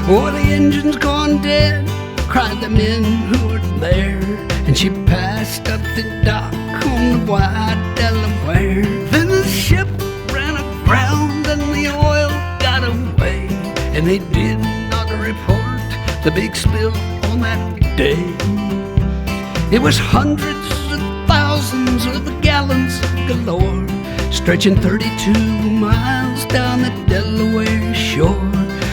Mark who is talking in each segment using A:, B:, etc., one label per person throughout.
A: Oh, the engine's gone dead, cried the men who were there. And she passed up the dock on the wide Delaware. Then the ship ran aground and the oil got away. And they did not report the big spill on that day. It was hundreds of thousands of gallons galore, stretching 32 miles down the Delaware shore.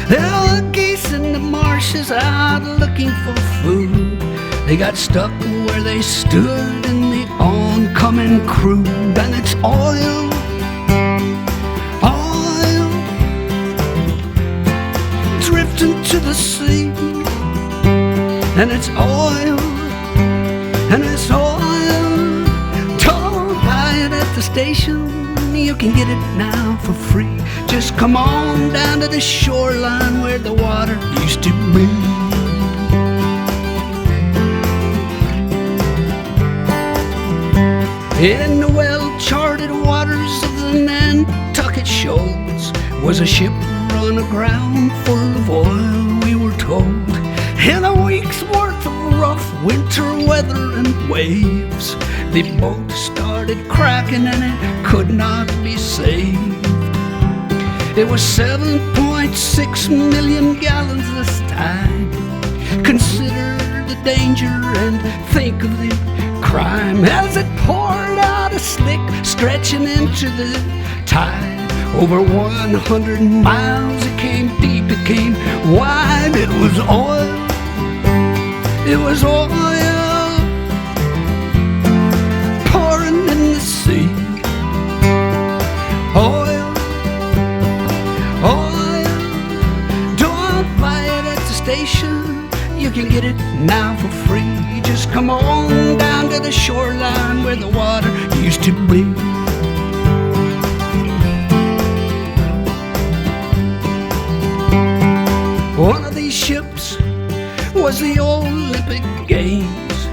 A: There were geese in the marshes out looking for food. They got stuck where they stood in the oncoming crude. And it's oil, oil, drifting to the sea. And it's oil, and it's oil. Don't buy it at the station, you can get it now for free. Just come on down to the shoreline where the water used to be. In the well-charted waters of the Nantucket shoals was a ship run aground full of oil, we were told. In a week's worth of rough winter weather and waves, the boat started cracking and it could not be saved. It was 7.6 million gallons this time. Consider the danger and think of the crime as it poured out a slick, stretching into the tide. Over 100 miles, it came deep, it came wide. It was oil, it was oil, pouring in the sea. Oil, oil, don't buy it at the station, you can get it now for free. Just come on down to the shoreline where the water used to be. One of these ships was the Olympic Games.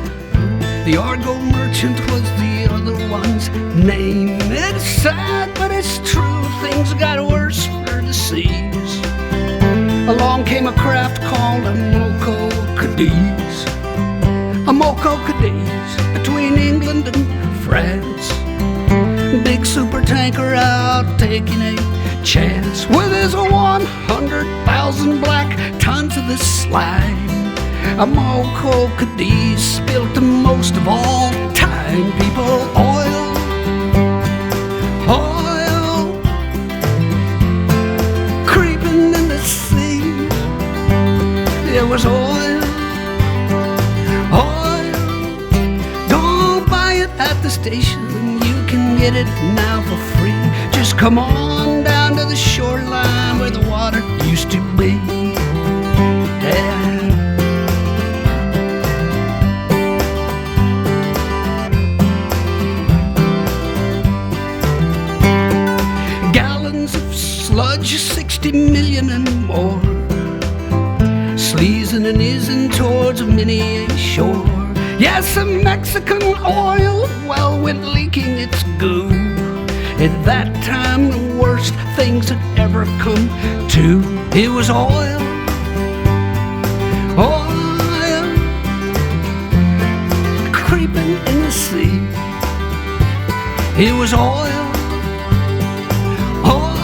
A: The Argo Merchant was the other one's name. It's sad, but it's true, things got worse for the seas. Along came a craft called a Moco Cadiz. A Moco Cadiz between England and France. Big super tanker out taking a chance with his 100,000 black tons of the slime. A Moco Cadiz spilled the most of all time. People, oil, oil, creeping in the sea. It was oil, oil. Don't buy it at the station, you can get it now for free. Just come on down to the shoreline where the water used to be. Yeah. Gallons of sludge, 60 million and more, sleazing and ising towards many a shore. Yes, a Mexican oil well went leaking its goo. At that time, the worst things had ever come to. It was oil, oil, creeping in the sea. It was oil, oil.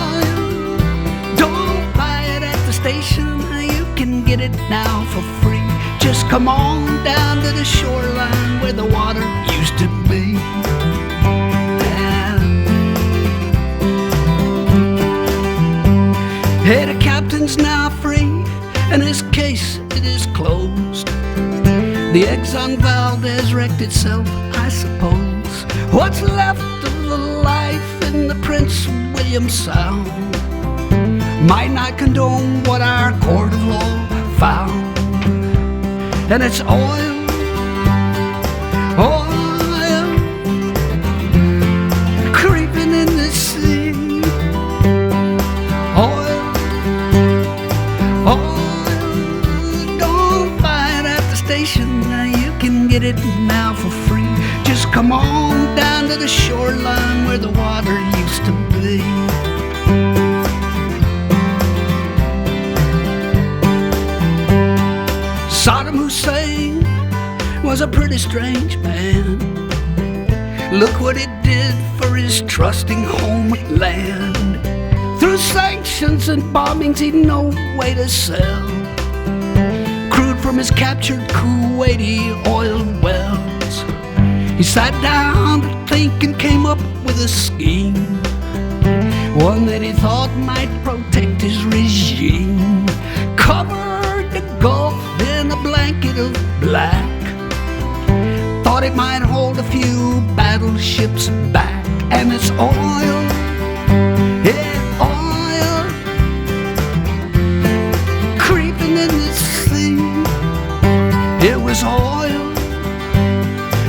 A: Don't buy it at the station, you can get it now for free. Just come on down to the shoreline where the water used to be. Hey, the captain's now free, and his case, it is closed. The Exxon Valdez wrecked itself, I suppose. What's left of the life in the Prince William Sound might not condone what our court of law found. And it's oil, oil, creeping in the sea. Oil, oil, don't buy it at the station, you can get it now for free. Just come on down to the shoreline where the water used to be. was a pretty strange man. Look what it did for his trusting homeland. Through sanctions and bombings, he'd no way to sell crude from his captured Kuwaiti oil wells. He sat down to think and came up with a scheme, one that he thought might protect his regime. Covered the Gulf in a blanket of black, thought it might hold a few battleships back. And it's oil, yeah, oil, creeping in the sea. It was oil,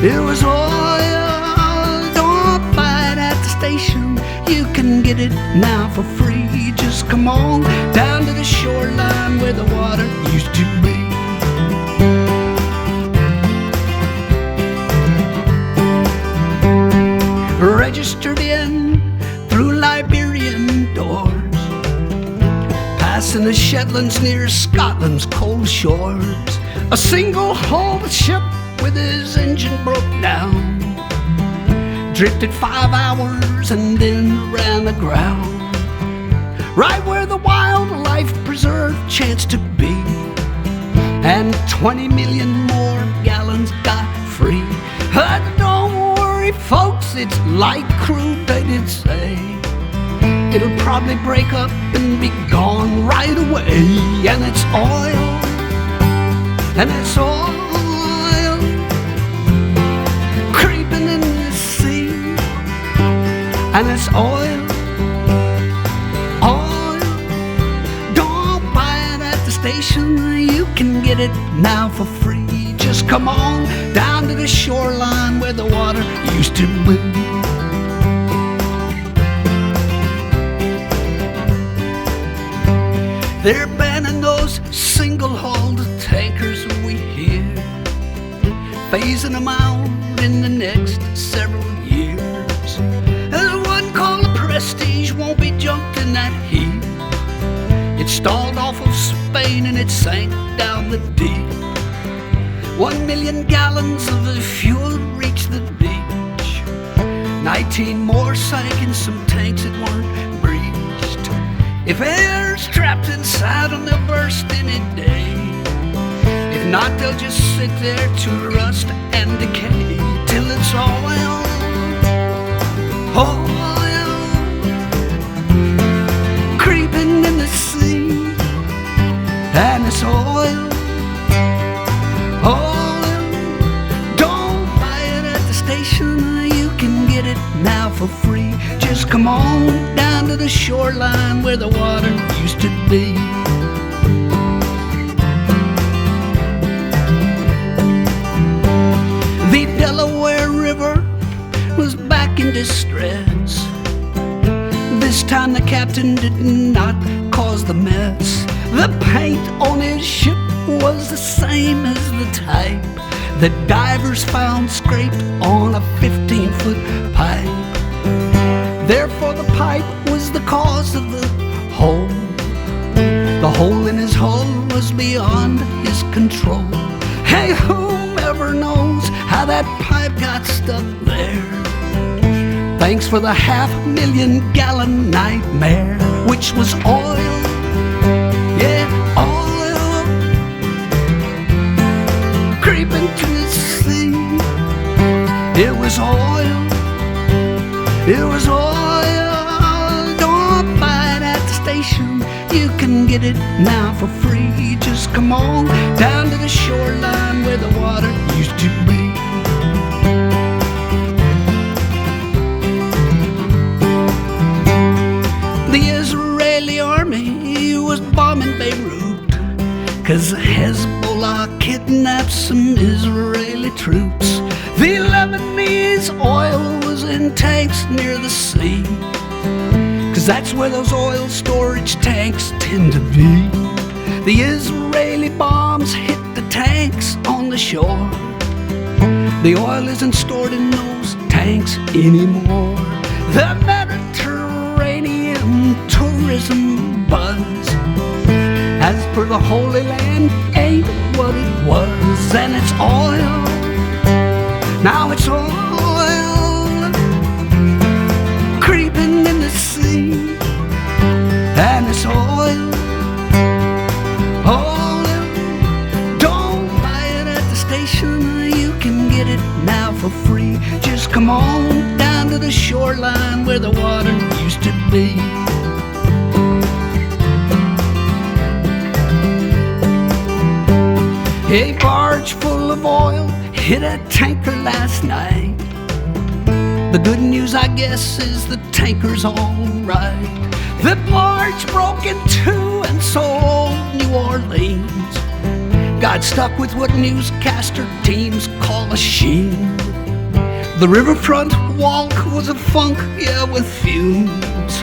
A: it was oil. Don't buy it at the station, you can get it now for free. Just come on down to the shoreline where the water used to be. Registered in through Liberian doors, passing the Shetlands near Scotland's cold shores. A single-hulled ship with his engine broke down, drifted 5 hours and then ran aground, right where the wildlife preserve chanced to be, and 20 million more gallons got free. Don't worry, folks, it's light crude, they did say. It'll probably break up and be gone right away. And it's oil, and it's oil, creeping in the sea. And it's oil, oil. Don't buy it at the station, you can get it now for free. Just come on down to the shoreline where the water used to be. They're banning those single-hulled tankers we hear, phasing them out in the next several years. There's one called the Prestige, won't be junked in that heat. It stalled off of Spain and it sank down the deep. 1 million gallons of the fuel reached the beach. 19 more sank in some tanks that weren't breached. If air's trapped inside them, they'll burst any day. If not, they'll just sit there to rust and decay till it's oil, oil, creeping in the sea. And it's oil, oil. Don't buy it at the station, you can get it now for free. Just come on down to the shoreline where the water used to be. The Delaware River was back in distress. This time the captain did not cause the mess. The paint on his ship was the same as the type that divers found scraped on a 15-foot pipe. Therefore the pipe was the cause of the hole. The hole in his hull was beyond his control. Hey, whomever knows how that pipe got stuck there? Thanks for the 500,000 gallon nightmare, which was oil, yeah, oil, creeping to the sea. It was oil, it was oil. Don't buy it at the station, you can get it now for free. Just come on down to the shoreline where the water used to be. The Israeli army was bombing Beirut 'cause Hezbollah kidnapped some Israeli troops. The Lebanese oil was in tanks near the sea, 'cause that's where those oil storage tanks tend to be. The Israeli bombs hit the tanks on the shore. The oil isn't stored in those tanks anymore. The Mediterranean tourism buzz, as per the Holy Land, ain't what it was. And it's oil, Now it's oil creeping in the sea, and it's oil, oil. Don't buy it at the station, you can get it now for free. Just come on down to the shoreline where the water used to be. A barge full of oil hit a tanker last night. The good news, I guess, is the tanker's all right. The barge broke in two, and so old New Orleans got stuck with what newscaster teams call a sheen. The riverfront walk was a funk, yeah, with fumes.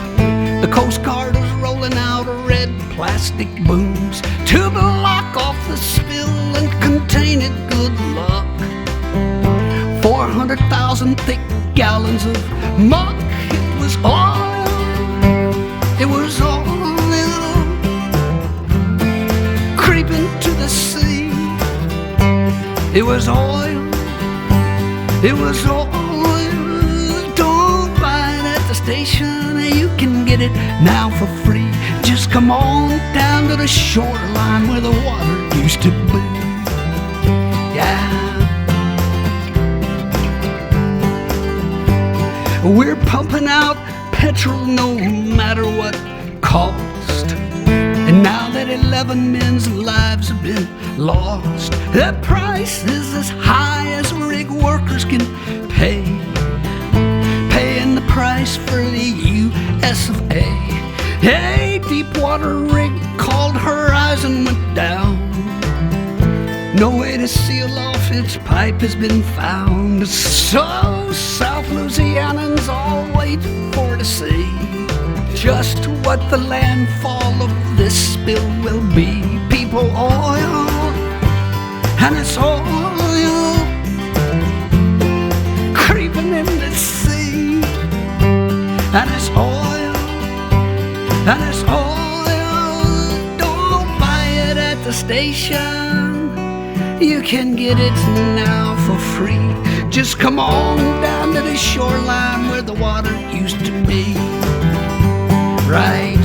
A: The Coast Guard was rolling out red plastic booms to block off the spill and contain it, good luck. 400,000 thick gallons of muck. It was oil, it was oil creeping to the sea. It was oil, it was oil. Don't buy it at the station, you can get it now for free. Just come on down to the shoreline where the water used to be. Yeah. We're pumping out petrol no matter what cost. And now that 11 men's lives have been lost, the price is as high as rig workers can pay. Paying the price for the US of A. A deepwater rig called Horizon went down. No way to seal off its pipe has been found. So South Louisianans all wait for to see just what the landfall of this spill will be. People, oil, and it's oil creeping in the sea, and it's oil, and it's oil. Don't buy it at the station, you can get it now for free. Just come on down to the shoreline where the water used to be. Right.